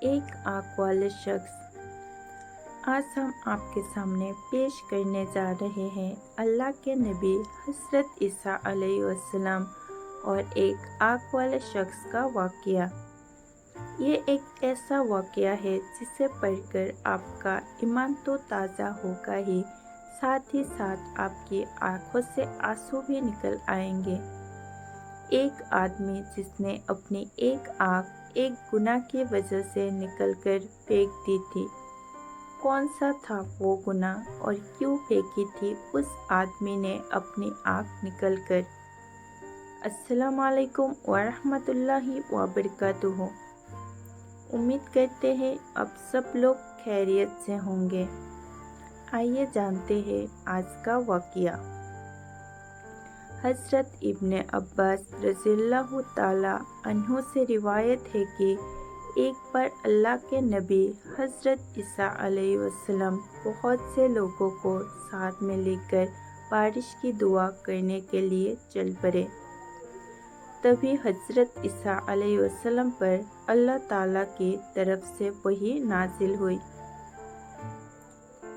ایک آنکھ والے شخص۔ آج ہم آپ کے سامنے پیش کرنے جا رہے ہیں اللہ کے نبی حضرت عیسیٰ علیہ السلام اور ایک آنکھ والے شخص کا واقعہ۔ یہ ایک ایسا واقعہ ہے جسے پڑھ کر آپ کا ایمان تو تازہ ہوگا ہی، ساتھ ہی ساتھ آپ کی آنکھوں سے آنسو بھی نکل آئیں گے۔ ایک آدمی جس نے اپنی ایک آنکھ ایک گناہ کی وجہ سے نکل کر پھینک دی تھی۔ کون سا تھا وہ گناہ اور کیوں پھینکی تھی اس آدمی نے اپنی آنکھ نکل کر؟ السلام علیکم ورحمۃ اللہ وبرکاتہ۔ امید کرتے ہیں اب سب لوگ خیریت سے ہوں گے۔ آئیے جانتے ہیں آج کا واقعہ۔ حضرت ابن عباس رضی اللہ تعالی عنہ سے روایت ہے کہ ایک بار اللہ کے نبی حضرت عیسیٰ علیہ السلام بہت سے لوگوں کو ساتھ میں لے کر بارش کی دعا کرنے کے لیے چل پڑے۔ تبھی حضرت عیسیٰ علیہ السلام پر اللہ تعالیٰ کی طرف سے وحی نازل ہوئی۔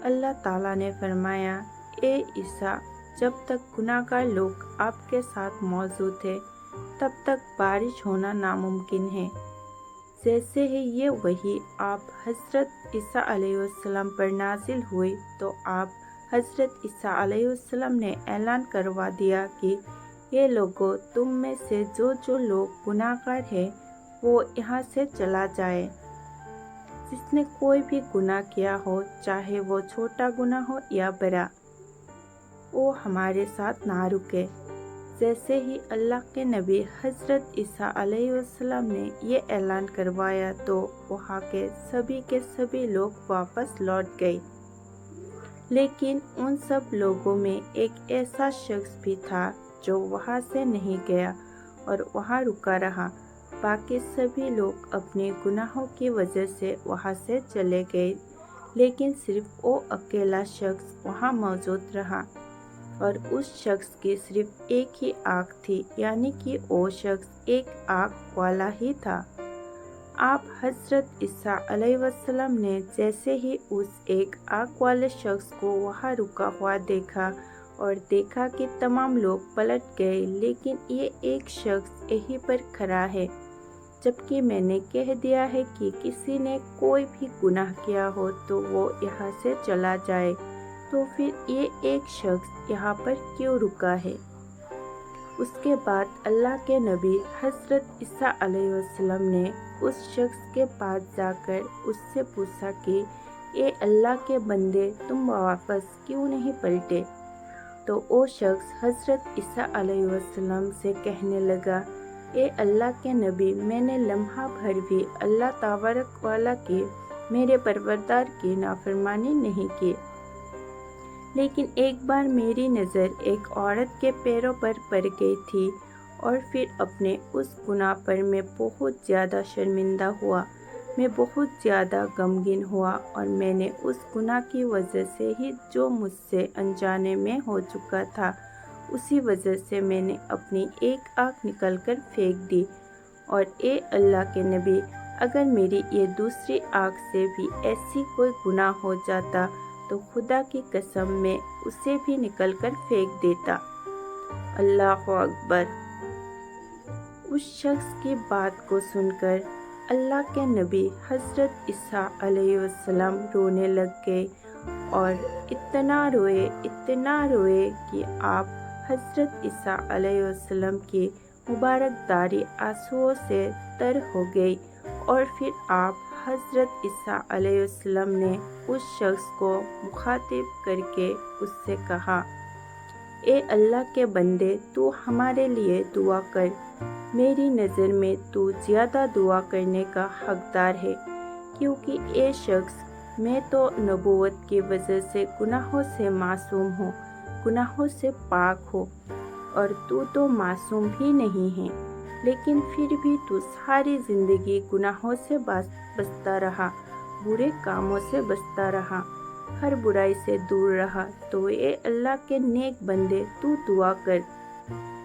اللہ تعالیٰ نے فرمایا، اے عیسیٰ، جب تک گناہگار لوگ آپ کے ساتھ موجود ہیں تب تک بارش ہونا ناممکن ہے۔ جیسے ہی یہ وحی آپ حضرت عیسیٰ علیہ السلام پر نازل ہوئی تو آپ حضرت عیسیٰ علیہ السلام نے اعلان کروا دیا کہ یہ لوگوں، تم میں سے جو لوگ گناہگار ہیں وہ یہاں سے چلا جائے۔ جس نے کوئی بھی گناہ کیا ہو، چاہے وہ چھوٹا گناہ ہو یا بڑا، وہ ہمارے ساتھ نہ رکے۔ جیسے ہی اللہ کے نبی حضرت عیسیٰ علیہ السلام نے یہ اعلان کروایا تو وہاں کے سبھی لوگ واپس لوٹ گئے۔ لیکن ان سب لوگوں میں ایک ایسا شخص بھی تھا جو وہاں سے نہیں گیا اور وہاں رکا رہا۔ باقی سبھی لوگ اپنے گناہوں کی وجہ سے وہاں سے چلے گئے، لیکن صرف وہ اکیلا شخص وہاں موجود رہا، اور اس شخص کی صرف ایک ہی آنکھ تھی، یعنی کہ وہ شخص ایک آنکھ والا ہی تھا۔ آپ حضرت عیسیٰ علیہ السلام نے جیسے ہی اس ایک آنکھ والے شخص کو وہاں رکا ہوا دیکھا اور دیکھا کہ تمام لوگ پلٹ گئے، لیکن یہ ایک شخص یہیں پر کھڑا ہے، جبکہ میں نے کہہ دیا ہے کہ کسی نے کوئی بھی گناہ کیا ہو تو وہ یہاں سے چلا جائے، تو پھر یہ ایک شخص یہاں پر کیوں رکا ہے؟ اس کے بعد اللہ کے نبی حضرت عیسیٰ علیہ السلام نے اس شخص کے پاس جا کر اس سے پوچھا کہ اے اللہ کے بندے، تم واپس کیوں نہیں پلٹے؟ تو وہ شخص حضرت عیسیٰ علیہ السلام سے کہنے لگا، اے اللہ کے نبی، میں نے لمحہ بھر بھی اللہ تبارک والا کی، میرے پروردگار کی نافرمانی نہیں کی، لیکن ایک بار میری نظر ایک عورت کے پیروں پر پڑ گئی تھی، اور پھر اپنے اس گناہ پر میں بہت زیادہ شرمندہ ہوا، میں بہت زیادہ غمگین ہوا، اور میں نے اس گناہ کی وجہ سے ہی جو مجھ سے انجانے میں ہو چکا تھا، اسی وجہ سے میں نے اپنی ایک آنکھ نکل کر پھینک دی، اور اے اللہ کے نبی، اگر میری یہ دوسری آنکھ سے بھی ایسی کوئی گناہ ہو جاتا تو خدا کی قسم میں اسے بھی نکل کر پھینک دیتا۔ اللہ اکبر۔ اس شخص کی بات کو سن کر اللہ کے نبی حضرت عیسیٰ علیہ السلام رونے لگ گئے، اور اتنا روئے کہ آپ حضرت عیسیٰ علیہ السلام کی مبارک داڑھی آنسوؤں سے تر ہو گئی، اور پھر آپ حضرت عیسیٰ علیہ السلام نے اس شخص کو مخاطب کر کے اس سے کہا، اے اللہ کے بندے، تو ہمارے لیے دعا کر، میری نظر میں تو زیادہ دعا کرنے کا حقدار ہے، کیونکہ اے شخص، میں تو نبوت کی وجہ سے گناہوں سے معصوم ہوں، گناہوں سے پاک ہوں، اور تو معصوم بھی نہیں ہے، لیکن پھر بھی تو ساری زندگی گناہوں سے بچتا رہا، برے کاموں سے بچتا رہا، ہر برائی سے دور رہا، تو اے اللہ کے نیک بندے، تو دعا کر۔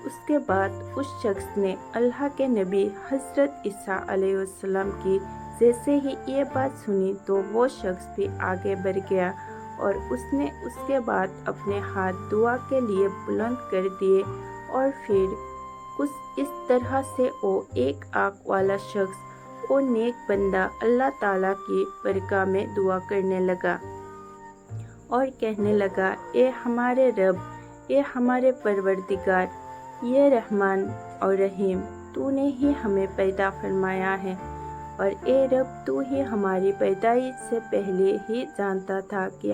اس کے بعد اس شخص نے اللہ کے نبی حضرت عیسیٰ علیہ السلام کی جیسے ہی یہ بات سنی تو وہ شخص بھی آگے بڑھ گیا اور اس نے اس کے بعد اپنے ہاتھ دعا کے لیے بلند کر دیے، اور پھر کچھ اس طرح سے وہ ایک آنکھ والا شخص، وہ نیک بندہ اللہ تعالیٰ کی بارگاہ میں دعا کرنے لگا اور کہنے لگا، اے ہمارے رب، اے ہمارے پروردگار، یہ رحمان اور رحیم، تو نے ہی ہمیں پیدا فرمایا ہے، اور اے رب، تو ہی ہماری پیدائش سے پہلے ہی جانتا تھا کہ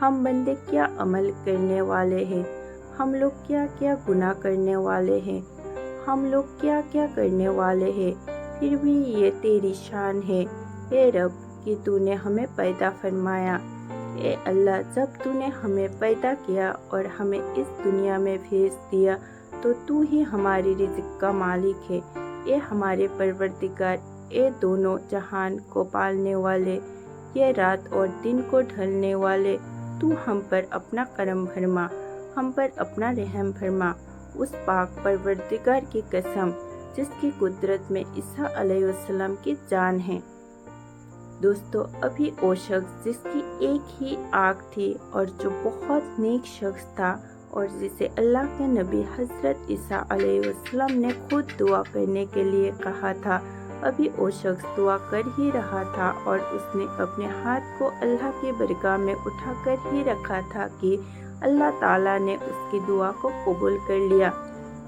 ہم بندے کیا عمل کرنے والے ہیں، ہم لوگ کیا کیا گناہ کرنے والے ہیں، ہم لوگ کیا کیا کرنے والے ہیں، پھر بھی یہ تیری شان ہے اے رب کہ تو نے ہمیں پیدا فرمایا۔ اے اللہ، جب تو نے ہمیں پیدا کیا اور ہمیں اس دنیا میں بھیج دیا تو تو ہی ہماری رزق کا مالک ہے۔ اے ہمارے پروردگار، اے دونوں جہان کو پالنے والے، یہ رات اور دن کو ڈھالنے والے، تو ہم پر اپنا کرم فرما، ہم پر اپنا رحم فرما۔ اس پاک پروردگار کی قسم جس کی قدرت میں عیسیٰ علیہ السلام کی جان ہے۔ دوستو، ابھی وہ شخص جس کی ایک ہی آنکھ تھی اور جو بہت نیک شخص تھا اور جسے اللہ کے نبی حضرت عیسیٰ علیہ السلام نے خود دعا کرنے کے لیے کہا تھا، ابھی وہ شخص دعا کر ہی رہا تھا اور اس نے اپنے ہاتھ کو اللہ کی بارگاہ میں اٹھا کر ہی رکھا تھا کہ اللہ تعالیٰ نے اس کی دعا کو قبول کر لیا،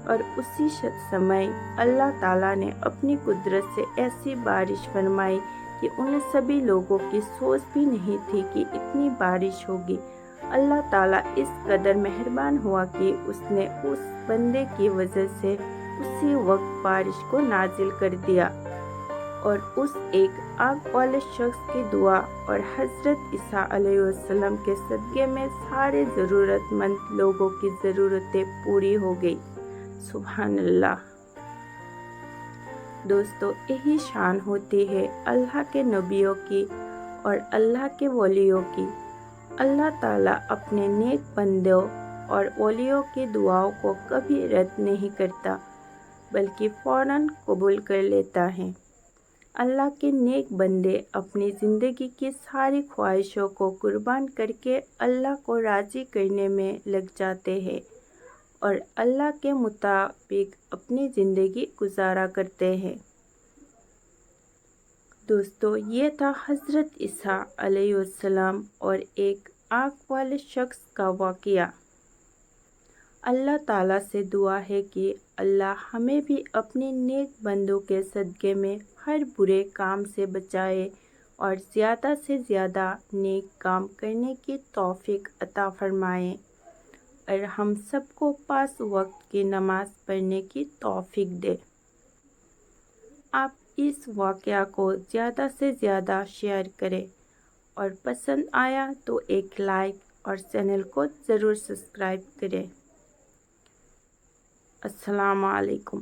اور اسی سمے اللہ تعالیٰ نے اپنی قدرت سے ایسی بارش فرمائی کہ ان سبھی لوگوں کی سوچ بھی نہیں تھی کہ اتنی بارش ہوگی۔ اللہ تعالیٰ اس قدر مہربان ہوا کہ اس نے اس بندے کی وجہ سے اسی وقت بارش کو نازل کر دیا، اور اس ایک آنکھ والے شخص کی دعا اور حضرت عیسیٰ علیہ السلام کے صدقے میں سارے ضرورت مند لوگوں کی ضرورتیں پوری ہو گئی۔ سبحان اللہ۔ دوستو، یہی شان ہوتی ہے اللہ کے نبیوں کی اور اللہ کے ولیوں کی۔ اللہ تعالیٰ اپنے نیک بندوں اور ولیوں کی دعاؤں کو کبھی رد نہیں کرتا بلکہ فوراً قبول کر لیتا ہے۔ اللہ کے نیک بندے اپنی زندگی کی ساری خواہشوں کو قربان کر کے اللہ کو راضی کرنے میں لگ جاتے ہیں اور اللہ کے مطابق اپنی زندگی گزارا کرتے ہیں۔ دوستو، یہ تھا حضرت عیسیٰ علیہ السلام اور ایک آنکھ والے شخص کا واقعہ۔ اللہ تعالیٰ سے دعا ہے کہ اللہ ہمیں بھی اپنے نیک بندوں کے صدقے میں ہر برے کام سے بچائے اور زیادہ سے زیادہ نیک کام کرنے کی توفیق عطا فرمائے، اور ہم سب کو 5 وقت کی نماز پڑھنے کی توفیق دے۔ آپ اس واقعہ کو زیادہ سے زیادہ شیئر کریں، اور پسند آیا تو ایک لائک اور چینل کو ضرور سبسکرائب کریں۔ السلام علیکم۔